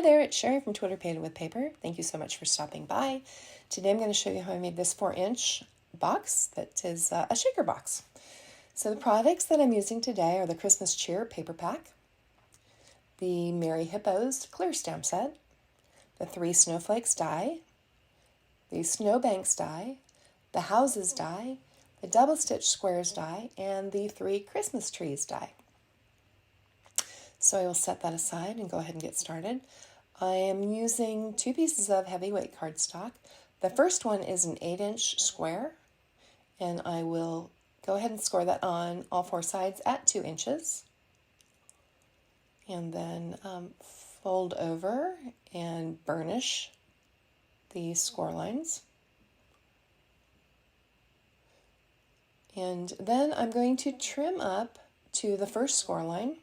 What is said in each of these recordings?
Hi there, it's Sherry from Twitter Painted with Paper. Thank you so much for stopping by. Today I'm going to show you how I made this 4-inch box that is a shaker box. So the products that I'm using today are the Christmas Cheer paper pack, the Merry Hippos clear stamp set, the 3 Snowflakes Die, the Snowbanks Die, the Houses Die, the Double Stitch Squares Die, and the 3 Christmas Trees Die. So I will set that aside and go ahead and get started. I am using 2 pieces of heavyweight cardstock. The first one is an 8-inch square, and I will go ahead and score that on all 4 sides at 2 inches. And then fold over and burnish the score lines. And then I'm going to trim up to the first score line.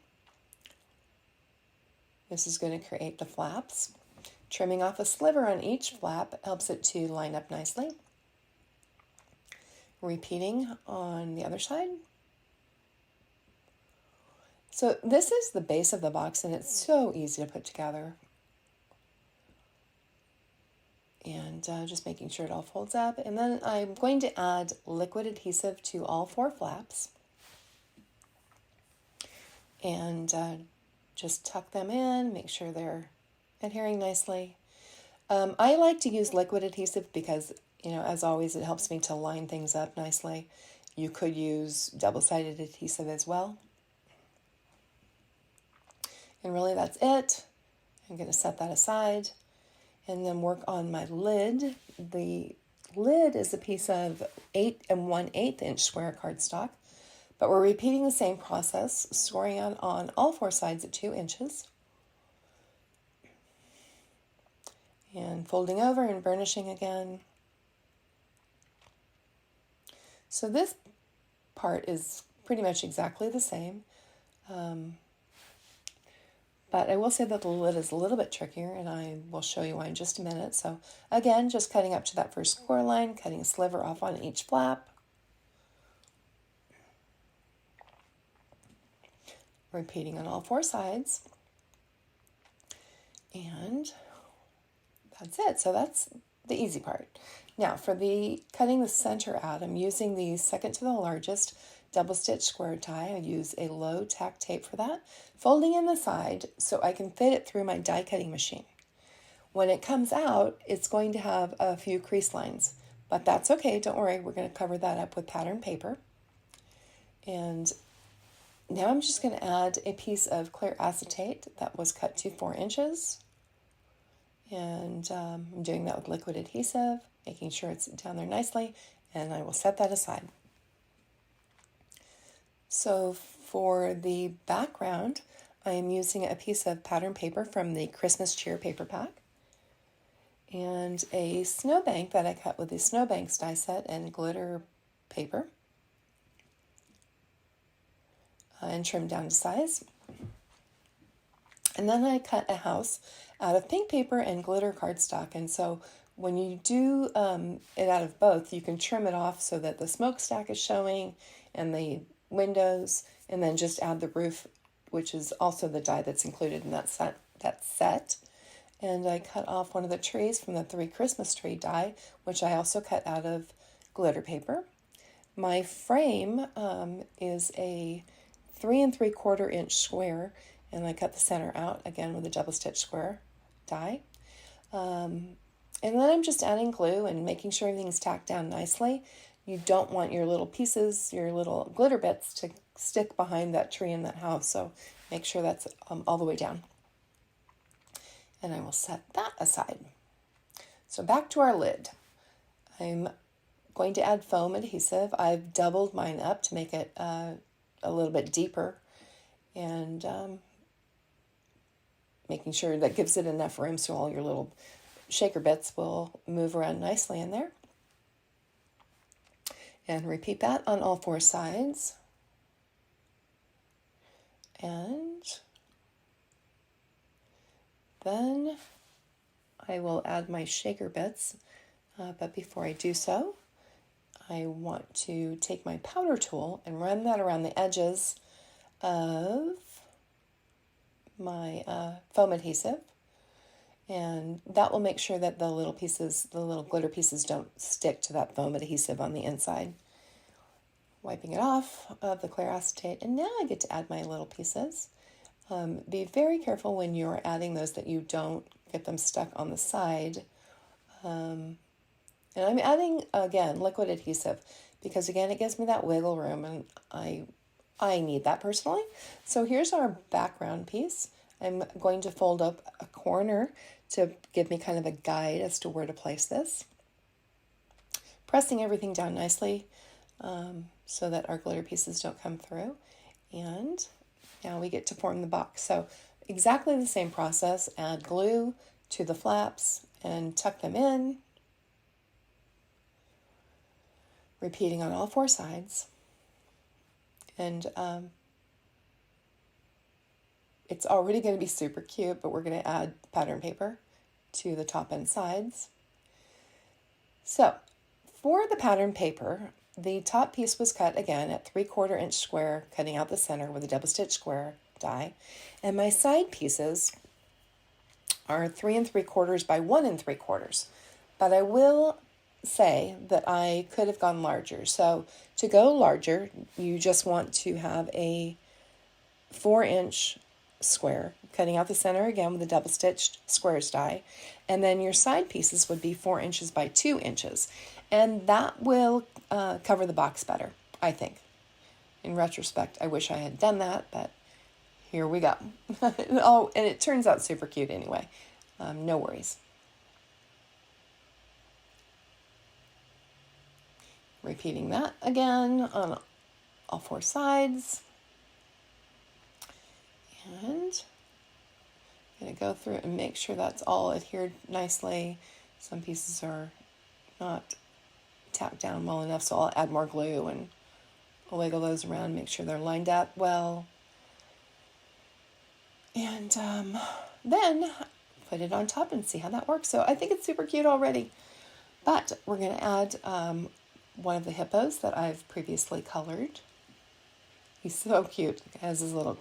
This is going to create the flaps. Trimming off a sliver on each flap helps it to line up nicely. Repeating on the other side. So this is the base of the box, and it's so easy to put together. And just making sure it all folds up. And then I'm going to add liquid adhesive to all 4 flaps. And just tuck them in, make sure they're adhering nicely. I like to use liquid adhesive because, as always, it helps me to line things up nicely. You could use double-sided adhesive as well. And really that's it. I'm going to set that aside and then work on my lid. The lid is a piece of 8 1/8 inch square cardstock. But we're repeating the same process, scoring on all 4 sides at 2 inches. And folding over and burnishing again. So this part is pretty much exactly the same. But I will say that the lid is a little bit trickier, and I will show you why in just a minute. So again, just cutting up to that first score line, cutting a sliver off on each flap. Repeating on all 4 sides. And that's it. So that's the easy part. Now for the cutting the center out, I'm using the second to the largest double stitch square die. I use a low tack tape for that, folding in the side so I can fit it through my die cutting machine. When it comes out, it's going to have a few crease lines, but that's okay. Don't worry. We're going to cover that up with pattern paper. And now I'm just going to add a piece of clear acetate that was cut to 4 inches. And I'm doing that with liquid adhesive, making sure it's down there nicely, and I will set that aside. So for the background, I am using a piece of pattern paper from the Christmas Cheer paper pack and a snowbank that I cut with the Snowbanks die set and glitter paper. And trim down to size. And then I cut a house out of pink paper and glitter cardstock. And so when you do it out of both, you can trim it off so that the smokestack is showing and the windows, and then just add the roof, which is also the die that's included in that set. And I cut off one of the trees from the 3 Christmas tree die, which I also cut out of glitter paper. My frame is a 3 3/4 inch square, and I cut the center out again with a double stitch square die. And then I'm just adding glue and making sure everything's tacked down nicely. You don't want your little pieces, your little glitter bits to stick behind that tree in that house, so make sure that's all the way down. And I will set that aside. So back to our lid. I'm going to add foam adhesive. I've doubled mine up to make it a little bit deeper, and making sure that gives it enough room so all your little shaker bits will move around nicely in there. And repeat that on all 4 sides. And then I will add my shaker bits, but before I do so, I want to take my powder tool and run that around the edges of my foam adhesive. And that will make sure that the little glitter pieces don't stick to that foam adhesive on the inside. Wiping it off of the clear acetate, and now I get to add my little pieces. Be very careful when you're adding those that you don't get them stuck on the side. And I'm adding, again, liquid adhesive because, again, it gives me that wiggle room, and I need that personally. So here's our background piece. I'm going to fold up a corner to give me kind of a guide as to where to place this. Pressing everything down nicely so that our glitter pieces don't come through. And now we get to form the box. So exactly the same process. Add glue to the flaps and tuck them in. Repeating on all four sides. And it's already going to be super cute, but we're going to add pattern paper to the top and sides. So for the pattern paper, the top piece was cut again at 3/4 inch square, cutting out the center with a double stitch square die. And my side pieces are 3 3/4 by 1 3/4. But I will say that I could have gone larger. So to go larger, you just want to have a 4-inch square, cutting out the center again with a double stitched squares die, and then your side pieces would be 4 inches by 2 inches, and that will cover the box better, I think. In retrospect, I wish I had done that, but here we go. Oh, and it turns out super cute anyway. No worries. Repeating that again on all four sides. And I'm going to go through and make sure that's all adhered nicely. Some pieces are not tacked down well enough, so I'll add more glue and I'll wiggle those around, make sure they're lined up well. And then put it on top and see how that works. So I think it's super cute already. But we're going to add one of the hippos that I've previously colored. He's so cute. He has his little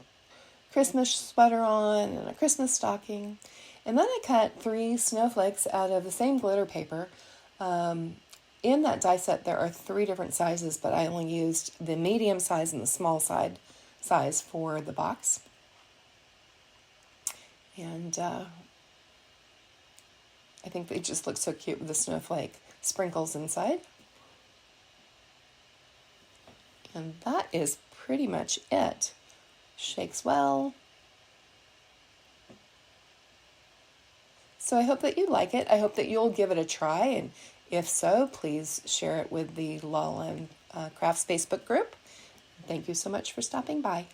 Christmas sweater on and a Christmas stocking. And then I cut 3 snowflakes out of the same glitter paper. In that die set there are 3 different sizes, but I only used the medium size and the small size for the box. And I think they just look so cute with the snowflake sprinkles inside. And that is pretty much it. Shakes well. So I hope that you like it. I hope that you'll give it a try, and if so, please share it with the Lull and Crafts Facebook group. Thank you so much for stopping by.